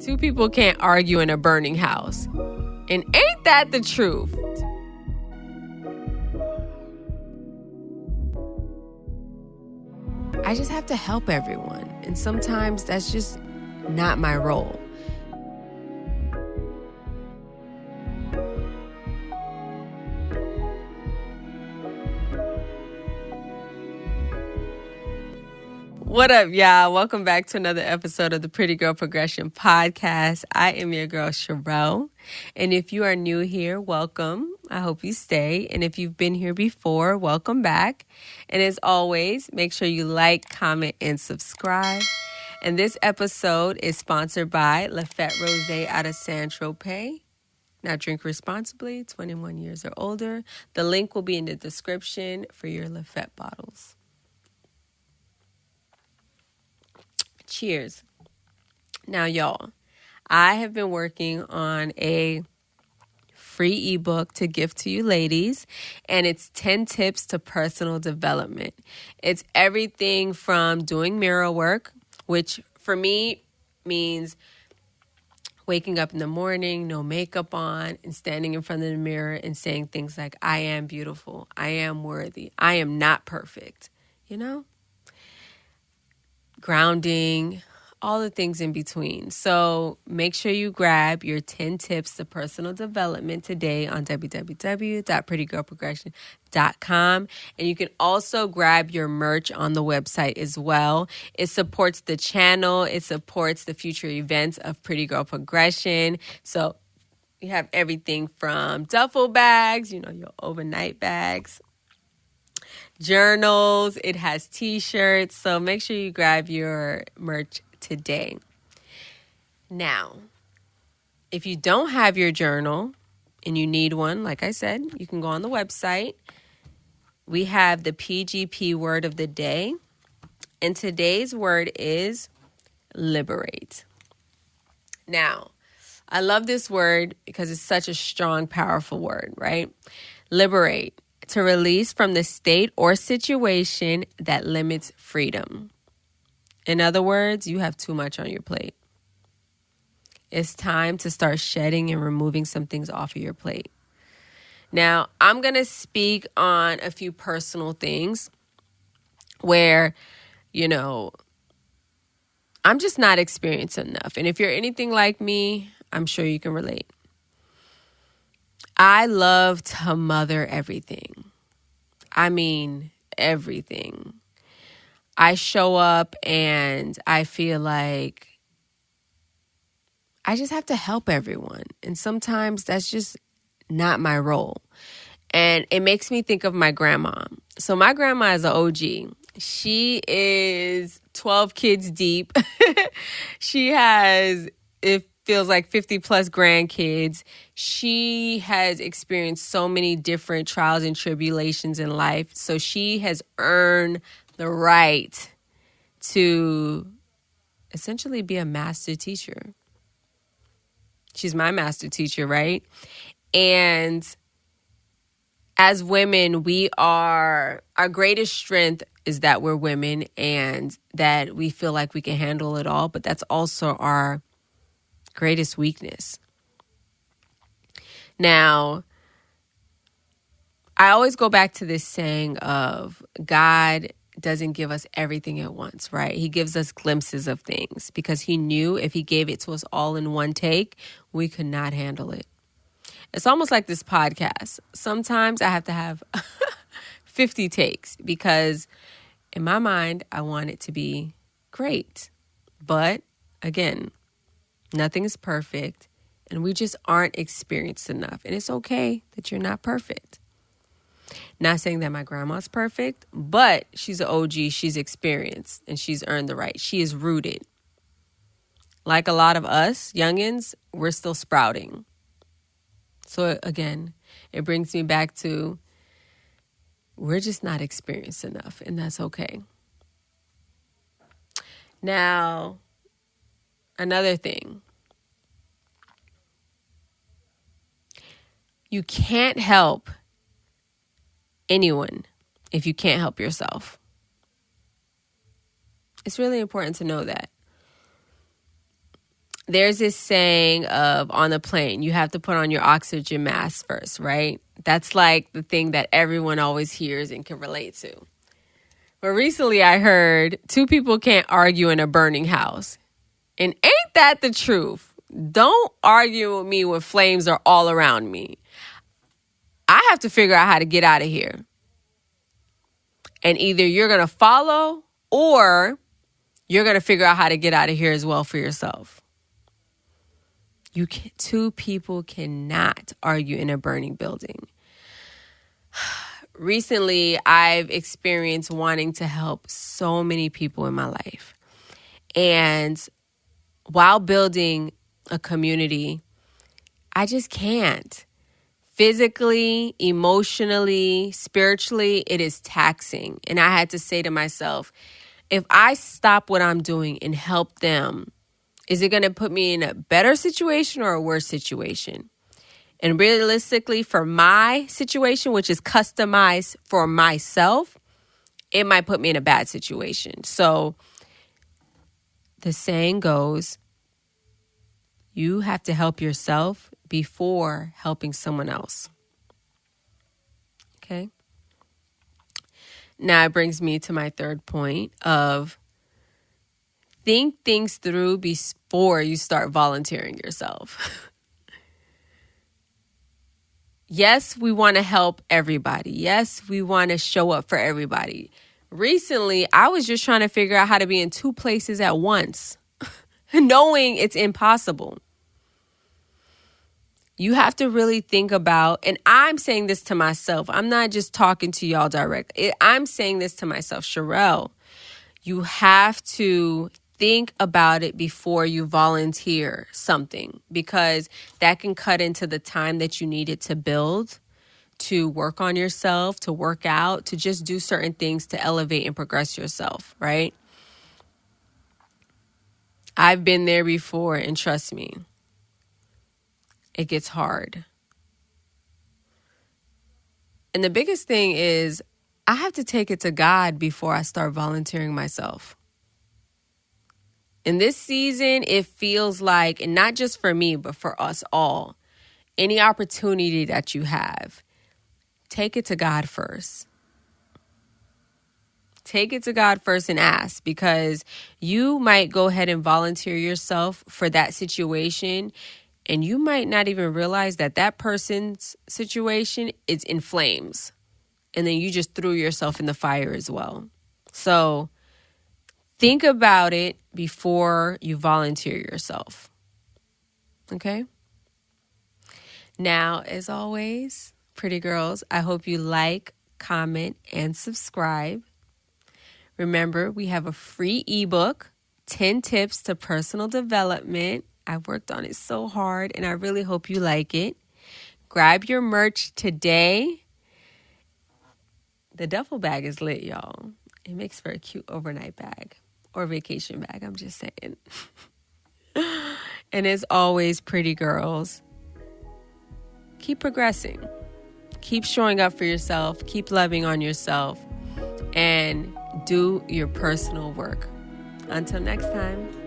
Two people can't argue in a burning house. And ain't that the truth? I just have to help everyone. And sometimes that's just not my role. What up, y'all? Welcome back to another episode of the Pretty Girl Progression Podcast. I am your girl, Sherelle. And if you are new here, welcome. I hope you stay. And if you've been here before, welcome back. And as always, make sure you like, comment, and subscribe. And this episode is sponsored by Lafette Rosé out of Saint-Tropez. Now drink responsibly, 21 years or older. The link will be in the description for your Lafette bottles. Cheers. Now, y'all, I have been working on a free ebook to give to you ladies, and it's 10 tips to personal development. It's everything from doing mirror work, which for me means waking up in the morning, no makeup on, and standing in front of the mirror and saying things like, I am beautiful, I am worthy, I am not perfect, you know? Grounding, all the things in between. So make sure you grab your 10 tips to personal development today on www.prettygirlprogression.com. And you can also grab your merch on the website as well. It supports the channel. It supports the future events of Pretty Girl Progression. So you have everything from duffel bags, your overnight bags, journals, it has t-shirts, so make sure you grab your merch today. Now, if you don't have your journal and you need one, like I said, you can go on the website. We have the PGP word of the day, and today's word is liberate. Now, I love this word because it's such a strong, powerful word, right? Liberate. To release from the state or situation that limits freedom. In other words, you have too much on your plate. It's time to start shedding and removing some things off of your plate. Now, I'm going to speak on a few personal things where, I'm just not experienced enough. And if you're anything like me, I'm sure you can relate. I love to mother everything. I mean, everything. I show up and I feel like I just have to help everyone. And sometimes that's just not my role. And it makes me think of my grandma. So my grandma is an OG. She is 12 kids deep. She has, it feels like 50 plus grandkids. She has experienced so many different trials and tribulations in life. So she has earned the right to essentially be a master teacher. She's my master teacher, right? And as women, our greatest strength is that we're women and that we feel like we can handle it all. But that's also our greatest weakness. Now, I always go back to this saying of God doesn't give us everything at once, right? He gives us glimpses of things because he knew if he gave it to us all in one take, we could not handle it. It's almost like this podcast. Sometimes I have to have 50 takes because in my mind, I want it to be great. But again, nothing is perfect, and we just aren't experienced enough. And it's okay that you're not perfect. Not saying that my grandma's perfect, but she's an OG. She's experienced, and she's earned the right. She is rooted. Like a lot of us youngins, we're still sprouting. So again, it brings me back to we're just not experienced enough, and that's okay. Now, another thing. You can't help anyone if you can't help yourself. It's really important to know that. there's this saying of on the plane, you have to put on your oxygen mask first, right? That's like the thing that everyone always hears and can relate to. But recently I heard 2 people can't argue in a burning house. And ain't that the truth? Don't argue with me when flames are all around me. I have to figure out how to get out of here. And either you're going to follow or you're going to figure out how to get out of here as well for yourself. 2 people cannot argue in a burning building. Recently, I've experienced wanting to help so many people in my life. And while building a community, I just can't. Physically, emotionally, spiritually, it is taxing. And I had to say to myself, if I stop what I'm doing and help them, is it going to put me in a better situation or a worse situation? And realistically, for my situation, which is customized for myself, it might put me in a bad situation. So the saying goes, you have to help yourself before helping someone else. Okay? Now it brings me to my third point of think things through before you start volunteering yourself. Yes, we want to help everybody. Yes, we want to show up for everybody. Recently, I was just trying to figure out how to be in 2 places at once, knowing it's impossible. You have to really think about, and I'm saying this to myself. I'm not just talking to y'all directly. I'm saying this to myself, Sherelle. You have to think about it before you volunteer something, because that can cut into the time that you needed to build, to work on yourself, to work out, to just do certain things to elevate and progress yourself, right? I've been there before, and trust me, it gets hard. And the biggest thing is I have to take it to God before I start volunteering myself. In this season, it feels like, and not just for me, but for us all, any opportunity that you have, take it to God first. Take it to God first and ask, because you might go ahead and volunteer yourself for that situation, and you might not even realize that that person's situation is in flames, and then you just threw yourself in the fire as well. So think about it before you volunteer yourself. Okay? Now, as always, pretty girls, I hope you like, comment, and subscribe. Remember, we have a free ebook, 10 Tips to Personal Development. I worked on it so hard, and I really hope you like it. Grab your merch today. The duffel bag is lit, y'all. It makes for a cute overnight bag or vacation bag, I'm just saying. And as always, pretty girls, keep progressing. Keep showing up for yourself. Keep loving on yourself. And do your personal work. Until next time.